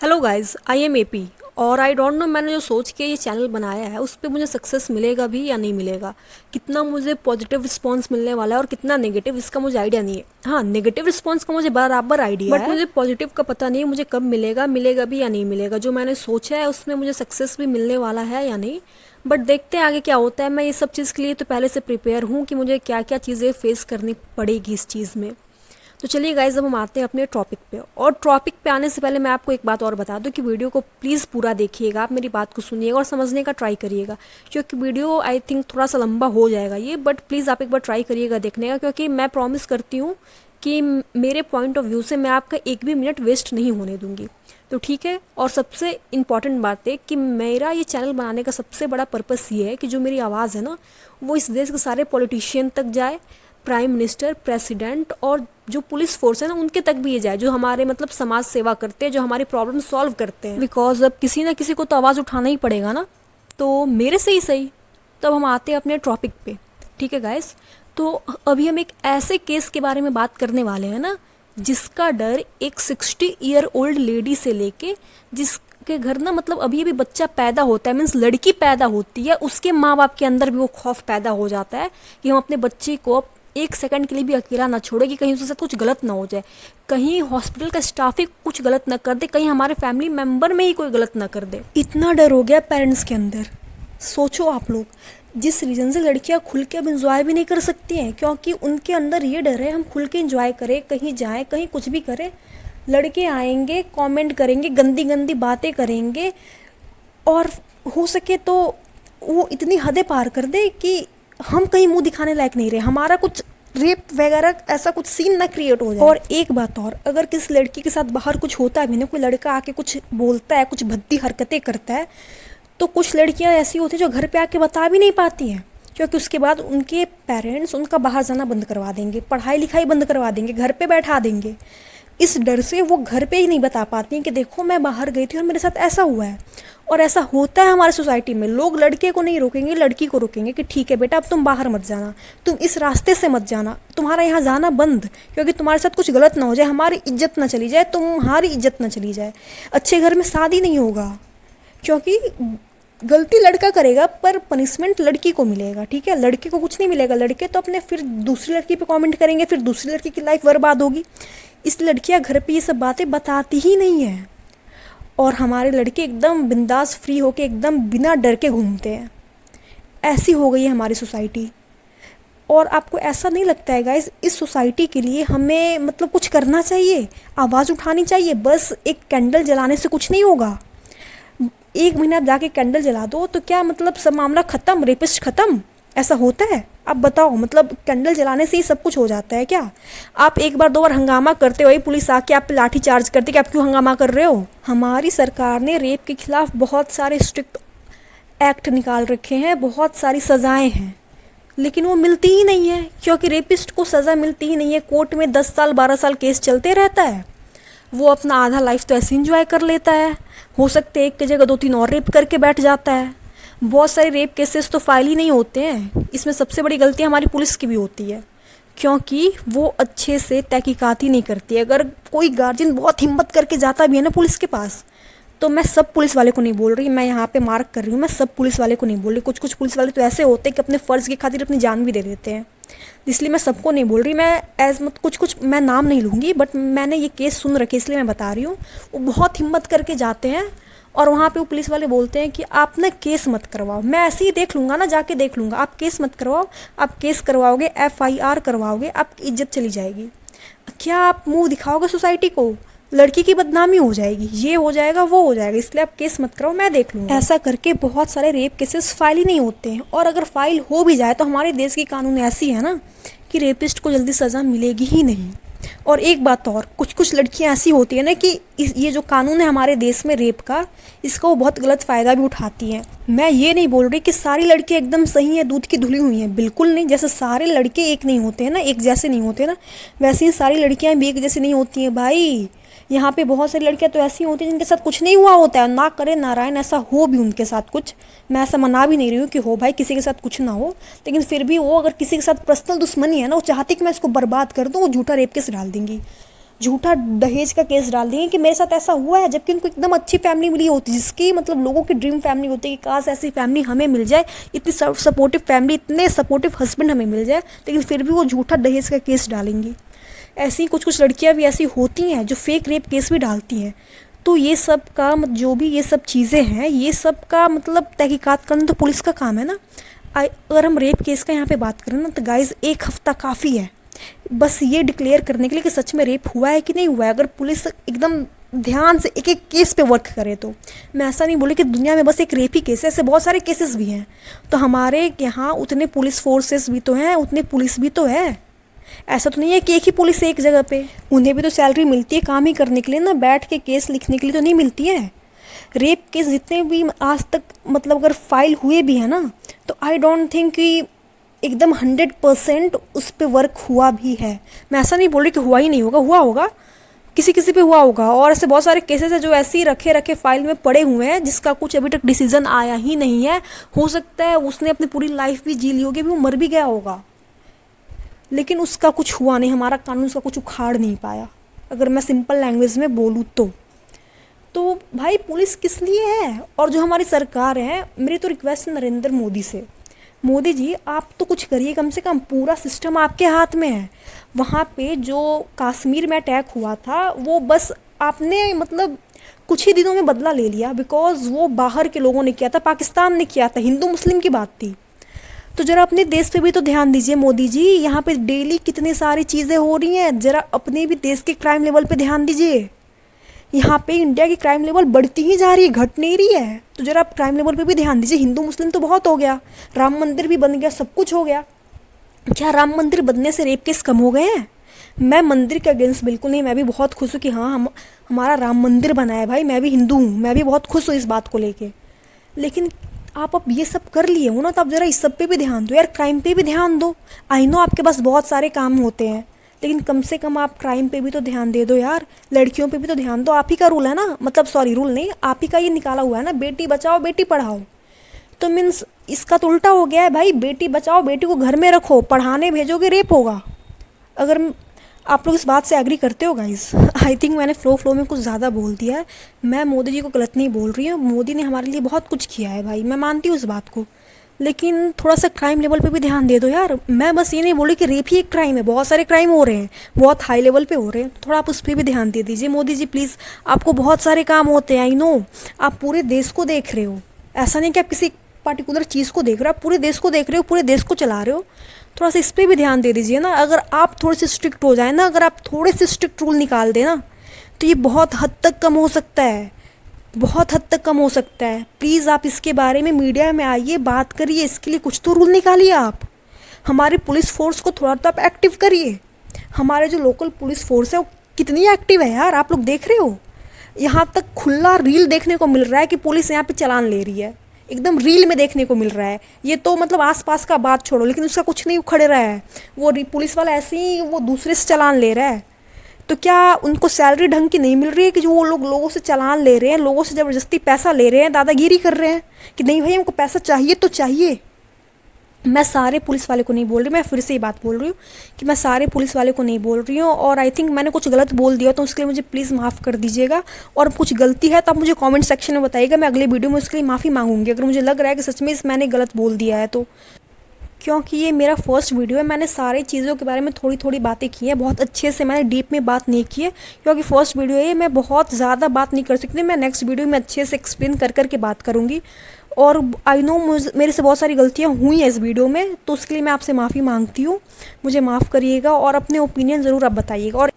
Hello guys, I am AP और I don't know मैंने जो सोच के ये चैनल बनाया है उस पर मुझे सक्सेस मिलेगा भी या नहीं मिलेगा। कितना मुझे पॉजिटिव रिस्पांस मिलने वाला है और कितना नेगेटिव इसका मुझे आइडिया नहीं है। हाँ, नेगेटिव रिस्पांस का मुझे बराबर आइडिया है, बट मुझे पॉजिटिव का पता नहीं है मुझे कब मिलेगा, मिलेगा भी या नहीं मिलेगा। जो मैंने सोचा है उसमें मुझे सक्सेस भी मिलने वाला है या नहीं, बट देखते हैं आगे क्या होता है। मैं ये सब चीज़ के लिए तो पहले से प्रिपेयर हूँ कि मुझे क्या क्या चीज़ें फेस करनी पड़ेगी इस चीज़ में। तो चलिए गाइज, अब हम आते हैं अपने टॉपिक पे। और टॉपिक पे आने से पहले मैं आपको एक बात और बता दूं कि वीडियो को प्लीज़ पूरा देखिएगा, आप मेरी बात को सुनिएगा और समझने का ट्राई करिएगा, क्योंकि वीडियो आई थिंक थोड़ा सा लंबा हो जाएगा ये, बट प्लीज़ आप एक बार ट्राई करिएगा देखने का, क्योंकि मैं प्रॉमिस करती हूँ कि मेरे पॉइंट ऑफ व्यू से मैं आपका एक भी मिनट वेस्ट नहीं होने दूंगी। तो ठीक है। और सबसे इम्पॉर्टेंट बात है कि मेरा ये चैनल बनाने का सबसे बड़ा पर्पस ये है कि जो मेरी आवाज़ है ना, वो इस देश के सारे पॉलिटिशियन तक जाए, प्राइम मिनिस्टर, प्रेसिडेंट और जो पुलिस फोर्स है ना उनके तक भी ये जाए, जो हमारे मतलब समाज सेवा करते हैं, जो हमारी प्रॉब्लम सॉल्व करते हैं। बिकॉज अब किसी ना किसी को तो आवाज़ उठाना ही पड़ेगा ना, तो मेरे से ही सही। तब हम आते हैं अपने टॉपिक पे। ठीक है गाइस, तो अभी हम एक ऐसे केस के बारे में बात करने वाले हैं ना, जिसका डर एक 60 ईयर ओल्ड लेडी से लेके जिसके घर ना मतलब अभी अभी बच्चा पैदा होता है, मीन्स लड़की पैदा होती है, उसके माँ बाप के अंदर भी वो खौफ पैदा हो जाता है कि हम अपने बच्चे को एक सेकंड के लिए भी अकेला ना छोड़े, कि कहीं उसके साथ कुछ गलत ना हो जाए, कहीं हॉस्पिटल का स्टाफ ही कुछ गलत ना कर दे, कहीं हमारे फैमिली मेंबर में ही कोई गलत ना कर दे। इतना डर हो गया पेरेंट्स के अंदर। सोचो आप लोग, जिस रीज़न से लड़कियां खुल के अब इंजॉय भी नहीं कर सकती हैं, क्योंकि उनके अंदर ये डर है हम खुल के इंजॉय करें, कहीं जाएं, कहीं कुछ भी करें, लड़के आएंगे, कमेंट करेंगे, गंदी गंदी बातें करेंगे, और हो सके तो वो इतनी हदें पार कर दे कि हम कहीं मुंह दिखाने लायक नहीं रहे, हमारा कुछ रेप वगैरह ऐसा कुछ सीन ना क्रिएट हो जाए। और एक बात और, अगर किसी लड़की के साथ बाहर कुछ होता है भी ना, कोई लड़का आके कुछ बोलता है, कुछ भद्दी हरकतें करता है, तो कुछ लड़कियां ऐसी होती हैं जो घर पे आके बता भी नहीं पाती हैं, क्योंकि उसके बाद उनके पेरेंट्स उनका बाहर जाना बंद करवा देंगे, पढ़ाई लिखाई बंद करवा देंगे, घर पे बैठा देंगे। इस डर से वो घर पे ही नहीं बता पाती हैं कि देखो मैं बाहर गई थी और मेरे साथ ऐसा हुआ है। और ऐसा होता है हमारी सोसाइटी में, लोग लड़के को नहीं रोकेंगे, लड़की को रोकेंगे कि ठीक है बेटा अब तुम बाहर मत जाना, तुम इस रास्ते से मत जाना, तुम्हारा यहाँ जाना बंद, क्योंकि तुम्हारे साथ कुछ गलत ना हो जाए, हमारी इज्जत ना चली जाए, तुम्हारी इज्जत ना चली जाए, अच्छे घर में शादी नहीं होगा। क्योंकि गलती लड़का करेगा पर पनिशमेंट लड़की को मिलेगा। ठीक है, लड़के को कुछ नहीं मिलेगा, लड़के तो अपने फिर दूसरी लड़की पे कमेंट करेंगे, फिर दूसरी लड़की की लाइफ बर्बाद होगी। इस लड़कियां घर पे ये सब बातें बताती ही नहीं है, और हमारे लड़के एकदम बिंदास फ्री होके एकदम बिना डर के घूमते हैं। ऐसी हो गई है हमारी सोसाइटी। और आपको ऐसा नहीं लगता है गाइस, इस सोसाइटी के लिए हमें मतलब कुछ करना चाहिए, आवाज़ उठानी चाहिए? बस एक कैंडल जलाने से कुछ नहीं होगा। एक महीना आप जाके कैंडल जला दो तो क्या मतलब सब मामला ख़त्म, रेपिस्ट ख़त्म? ऐसा होता है? आप बताओ, मतलब कैंडल जलाने से ही सब कुछ हो जाता है क्या? आप एक बार दो बार हंगामा करते हो, पुलिस आके आप पे लाठी चार्ज करती कि आप क्यों हंगामा कर रहे हो? हमारी सरकार ने रेप के खिलाफ बहुत सारे स्ट्रिक्ट एक्ट निकाल रखे हैं, बहुत सारी सज़ाएं हैं, लेकिन वो मिलती ही नहीं है, क्योंकि रेपिस्ट को सज़ा मिलती ही नहीं है। कोर्ट में 10 साल 12 साल केस चलते रहता है, वो अपना आधा लाइफ तो ऐसे इंजॉय कर लेता है, हो सकते है एक की जगह 2-3 और रेप करके बैठ जाता है। बहुत सारे रेप केसेस तो फाइल ही नहीं होते हैं। इसमें सबसे बड़ी गलती हमारी पुलिस की भी होती है, क्योंकि वो अच्छे से तहकीकात ही नहीं करती है। अगर कोई गार्जियन बहुत हिम्मत करके जाता भी है ना पुलिस के पास, तो मैं सब पुलिस वाले को नहीं बोल रही, मैं यहाँ पे मार्क कर रही हूँ, मैं सब पुलिस वाले को नहीं बोल रही। कुछ कुछ पुलिस वाले तो ऐसे होते हैं कि अपने फ़र्ज़ की खातिर अपनी जान भी दे देते हैं, इसलिए मैं सबको नहीं बोल रही। मैं कुछ कुछ मैं नाम नहीं लूँगी, बट मैंने ये केस सुन रखे इसलिए मैं बता रही हूँ। वो बहुत हिम्मत करके जाते हैं और वहाँ पे वो पुलिस वाले बोलते हैं कि आप ना केस मत करवाओ, मैं ऐसे ही देख लूँगा ना, जाके देख लूँगा, आप केस मत करवाओ। आप केस करवाओगे, FIR करवाओगे, आपकी इज्जत चली जाएगी। क्या आप मुंह दिखाओगे सोसाइटी को? लड़की की बदनामी हो जाएगी, ये हो जाएगा, वो हो जाएगा, इसलिए आप केस मत कराओ, मैं देख लूँगा। ऐसा करके बहुत सारे रेप केसेस फाइल ही नहीं होते हैं, और अगर फाइल हो भी जाए तो हमारे देश की कानून ऐसी है ना कि रेपिस्ट को जल्दी सज़ा मिलेगी ही नहीं। और एक बात और, कुछ कुछ लड़कियां ऐसी होती है ना कि ये जो कानून है हमारे देश में रेप का, इसका वो बहुत गलत फ़ायदा भी उठाती हैं। मैं ये नहीं बोल रही कि सारी लड़कियां एकदम सही हैं, दूध की धुली हुई हैं, बिल्कुल नहीं। जैसे सारे लड़के एक नहीं होते हैं ना, एक जैसे नहीं होते ना, वैसे ही सारी लड़कियां भी एक जैसी नहीं होती हैं भाई। यहाँ पे बहुत सारी लड़कियां तो ऐसी होती हैं जिनके साथ कुछ नहीं हुआ होता है, ना करे नारायण ऐसा हो भी उनके साथ कुछ। मैं ऐसा मना भी नहीं रही हूँ कि हो भाई किसी के साथ कुछ ना हो, लेकिन फिर भी वो अगर किसी के साथ पर्सनल दुश्मनी है ना, वो चाहती कि मैं इसको बर्बाद कर दूँ, वो झूठा रेप केस डाल देंगी। झूठा दहेज का केस डाल देंगे कि मेरे साथ ऐसा हुआ है, जबकि उनको एकदम अच्छी फैमिली मिली होती, जिसकी मतलब लोगों की ड्रीम फैमिली होती है कि काश ऐसी फैमिली हमें मिल जाए, इतनी सपोर्टिव फैमिली, इतने सपोर्टिव हस्बैंड हमें मिल जाए, लेकिन फिर भी वो झूठा दहेज का केस डालेंगी। ऐसी कुछ कुछ लड़कियां भी ऐसी होती हैं जो फेक रेप केस भी डालती हैं। तो ये सब का जो भी ये सब चीज़ें हैं, ये सब का मतलब तहकीकात करना तो पुलिस का काम है ना। अगर हम रेप केस का यहाँ पे बात करें ना, तो गाइज 1 हफ्ता काफ़ी है बस ये डिक्लेयर करने के लिए कि सच में रेप हुआ है कि नहीं हुआ है। अगर पुलिस एकदम ध्यान से एक एक केस पे वर्क करे तो, मैं ऐसा नहीं बोली कि दुनिया में बस एक रेप ही केस है, ऐसे बहुत सारे केसेस भी हैं। तो हमारे यहाँ उतने पुलिस फोर्सेस भी तो हैं, उतने पुलिस भी तो है। ऐसा तो नहीं है कि एक ही पुलिस है एक जगह पे, उन्हें भी तो सैलरी मिलती है काम ही करने के लिए ना, बैठ के केस लिखने के लिए तो नहीं मिलती है। रेप केस जितने भी आज तक मतलब अगर फाइल हुए भी हैं ना, तो आई डोंट थिंक कि एकदम 100% उस पर वर्क हुआ भी है। मैं ऐसा नहीं बोल रही कि हुआ ही नहीं होगा, हुआ होगा, किसी किसी पे हुआ होगा। और ऐसे बहुत सारे केसेस हैं जो ऐसे ही रखे रखे फाइल में पड़े हुए हैं, जिसका कुछ अभी तक डिसीजन आया ही नहीं है। हो सकता है उसने अपनी पूरी लाइफ भी जी ली होगी, अभी वो मर भी गया होगा, लेकिन उसका कुछ हुआ नहीं, हमारा कानून उसका कुछ उखाड़ नहीं पाया, अगर मैं सिंपल लैंग्वेज में बोलूँ तो भाई पुलिस किस लिए है। और जो हमारी सरकार है, मेरी तो रिक्वेस्ट है नरेंद्र मोदी से, मोदी जी आप तो कुछ करिए, कम से कम पूरा सिस्टम आपके हाथ में है। वहाँ पे जो कश्मीर में अटैक हुआ था, वो बस आपने मतलब कुछ ही दिनों में बदला ले लिया, बिकॉज वो बाहर के लोगों ने किया था, पाकिस्तान ने किया था, हिंदू मुस्लिम की बात थी। तो ज़रा अपने देश पे भी तो ध्यान दीजिए मोदी जी, यहाँ पे डेली कितनी सारी चीज़ें हो रही हैं, ज़रा अपने भी देश के क्राइम लेवल पे ध्यान दीजिए। यहाँ पे इंडिया की क्राइम लेवल बढ़ती ही जा रही है, घट नहीं रही है। तो ज़रा आप क्राइम लेवल पे भी ध्यान दीजिए। हिंदू मुस्लिम तो बहुत हो गया, राम मंदिर भी बन गया, सब कुछ हो गया, क्या राम मंदिर बनने से रेप केस कम हो गए हैं? मैं मंदिर के अगेंस्ट बिल्कुल नहीं, मैं भी बहुत खुश हूँ कि हाँ हमारा राम मंदिर बना है भाई, मैं भी हिंदू हूँ, मैं भी बहुत खुश हूँ इस बात को लेके। लेकिन आप अब ये सब कर लिए हो ना, तो आप ज़रा इस सब पे भी ध्यान दो यार, क्राइम पे भी ध्यान दो। आई नो आपके पास बहुत सारे काम होते हैं, लेकिन कम से कम आप क्राइम पे भी तो ध्यान दे दो यार, लड़कियों पे भी तो ध्यान दो। आप ही का रूल है ना, मतलब सॉरी रूल नहीं, आप ही का ये निकाला हुआ है ना, बेटी बचाओ बेटी पढ़ाओ। तो मीन्स इसका तो उल्टा हो गया है भाई, बेटी बचाओ बेटी को घर में रखो, पढ़ाने भेजोगे रेप होगा। अगर आप लोग इस बात से एग्री करते हो गाइस? आई थिंक मैंने फ्लो में कुछ ज़्यादा बोल दिया है। मैं मोदी जी को गलत नहीं बोल रही हूँ, मोदी ने हमारे लिए बहुत कुछ किया है भाई, मैं मानती हूँ इस बात को, लेकिन थोड़ा सा क्राइम लेवल पे भी ध्यान दे दो यार। मैं बस ये नहीं बोल रही कि रेप ही एक क्राइम है, बहुत सारे क्राइम हो रहे हैं, बहुत हाई लेवल पे हो रहे हैं, थोड़ा आप उस पर भी ध्यान दे दीजिए मोदी जी प्लीज़। आपको बहुत सारे काम होते हैं, आई नो, आप पूरे देश को देख रहे हो, ऐसा नहीं कि आप किसी पर्टिकुलर चीज़ को देख रहे हो, आप पूरे देश को देख रहे हो, पूरे देश को चला रहे हो, थोड़ा सा इस पर भी ध्यान दे दीजिए ना। अगर आप थोड़े से स्ट्रिक्ट हो जाए ना, अगर आप थोड़े से स्ट्रिक्ट रूल निकाल दें ना, तो ये बहुत हद तक कम हो सकता है, बहुत हद तक कम हो सकता है। प्लीज़ आप इसके बारे में मीडिया में आइए, बात करिए, इसके लिए कुछ तो रूल निकालिए आप। हमारे पुलिस फोर्स को थोड़ा तो आप एक्टिव करिए। हमारे जो लोकल पुलिस फोर्स है वो कितनी एक्टिव है यार, आप लोग देख रहे हो। यहाँ तक खुला रील देखने को मिल रहा है कि पुलिस यहाँ पे चालान ले रही है, एकदम रील में देखने को मिल रहा है। ये तो मतलब आसपास का बात छोड़ो, लेकिन उसका कुछ नहीं उखड़ रहा है, वो पुलिस वाला ऐसे ही वो दूसरे से चालान ले रहा है। तो क्या उनको सैलरी ढंग की नहीं मिल रही है कि जो वो लोग लोगों से चालान ले रहे हैं, लोगों से ज़बरदस्ती पैसा ले रहे हैं, दादागिरी कर रहे हैं कि नहीं भाई हमको पैसा चाहिए तो चाहिए। मैं सारे पुलिस वाले को नहीं बोल रही, मैं फिर से ये बात बोल रही हूँ कि मैं सारे पुलिस वाले को नहीं बोल रही हूँ। और आई थिंक मैंने कुछ गलत बोल दिया, तो उसके लिए मुझे प्लीज़ माफ़ कर दीजिएगा। और कुछ गलती है तो आप मुझे कमेंट सेक्शन में बताइएगा, मैं अगले वीडियो में उसके लिए माफ़ी मांगूंगी अगर मुझे लग रहा है कि सच में मैंने गलत बोल दिया है तो। क्योंकि ये मेरा फर्स्ट वीडियो है, मैंने सारी चीज़ों के बारे में थोड़ी थोड़ी बातें की हैं, बहुत अच्छे से मैंने डीप में बात नहीं की है, क्योंकि फर्स्ट वीडियो है, मैं बहुत ज़्यादा बात नहीं कर सकती। मैं नेक्स्ट वीडियो में अच्छे से एक्सप्लेन कर के बात करूँगी। और आई नो मेरे से बहुत सारी गलतियाँ हुई हैं इस वीडियो में, तो उसके लिए मैं आपसे माफ़ी मांगती हूँ, मुझे माफ़ करिएगा और अपने ओपिनियन ज़रूर आप बताइएगा। और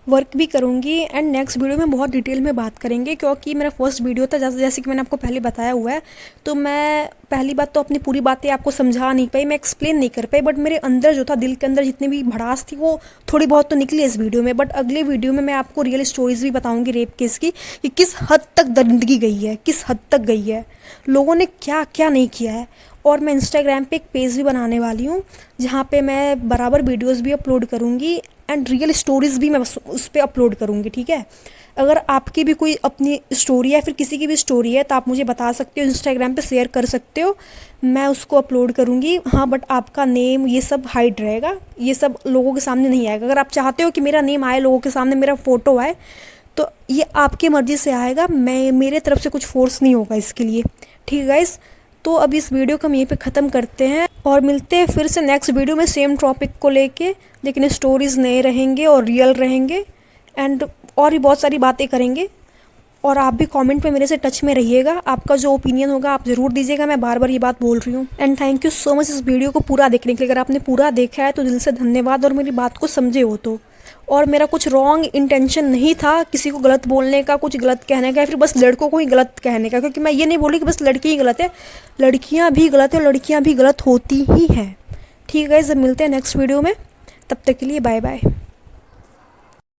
वर्क भी करूँगी एंड नेक्स्ट वीडियो में बहुत डिटेल में बात करेंगे, क्योंकि मेरा फर्स्ट वीडियो था, जैसे कि मैंने आपको पहले बताया हुआ है। तो मैं पहली बात तो अपनी पूरी बातें आपको समझा नहीं पाई, मैं एक्सप्लेन नहीं कर पाई, बट मेरे अंदर जो था, दिल के अंदर जितनी भी भड़ास थी वो थोड़ी बहुत तो निकली इस वीडियो में। बट अगले वीडियो में मैं आपको रियल स्टोरीज भी बताऊँगी रेप केस की, कि किस हद तक दरिंदगी गई है, किस हद तक गई है, लोगों ने क्या क्या नहीं किया है। और मैं इंस्टाग्राम पे एक पेज भी बनाने वाली हूँ, जहाँ पे मैं बराबर वीडियोस भी अपलोड करूँगी एंड रियल स्टोरीज़ भी मैं उस पर अपलोड करूँगी, ठीक है। अगर आपकी भी कोई अपनी स्टोरी है, फिर किसी की भी स्टोरी है, तो आप मुझे बता सकते हो, इंस्टाग्राम पे शेयर कर सकते हो, मैं उसको अपलोड करूँगी। हाँ, बट आपका नेम ये सब हाइड रहेगा, ये सब लोगों के सामने नहीं आएगा। अगर आप चाहते हो कि मेरा नेम आए लोगों के सामने, मेरा फ़ोटो आए, तो ये आपकी मर्ज़ी से आएगा, मैं मेरे तरफ से कुछ फोर्स नहीं होगा इसके लिए, ठीक है गाइस। तो अब इस वीडियो को हम यहीं पे ख़त्म करते हैं और मिलते हैं फिर से नेक्स्ट वीडियो में सेम टॉपिक को लेके, लेकिन स्टोरीज़ नए रहेंगे और रियल रहेंगे एंड और भी बहुत सारी बातें करेंगे। और आप भी कमेंट पे मेरे से टच में रहिएगा, आपका जो ओपिनियन होगा आप ज़रूर दीजिएगा, मैं बार बार ये बात बोल रही हूँ। And thank you so much इस वीडियो को पूरा देखने के लिए। अगर आपने पूरा देखा है तो दिल से धन्यवाद और मेरी बात को समझे हो तो। और मेरा कुछ रॉन्ग इंटेंशन नहीं था किसी को गलत बोलने का, कुछ गलत कहने का, या फिर बस लड़कों को ही गलत कहने का, क्योंकि मैं ये नहीं बोली कि बस लड़की ही गलत है, लड़कियाँ भी गलत है, लड़कियाँ भी गलत होती ही हैं, ठीक है। जब मिलते हैं नेक्स्ट वीडियो में, तब तक के लिए बाय बाय।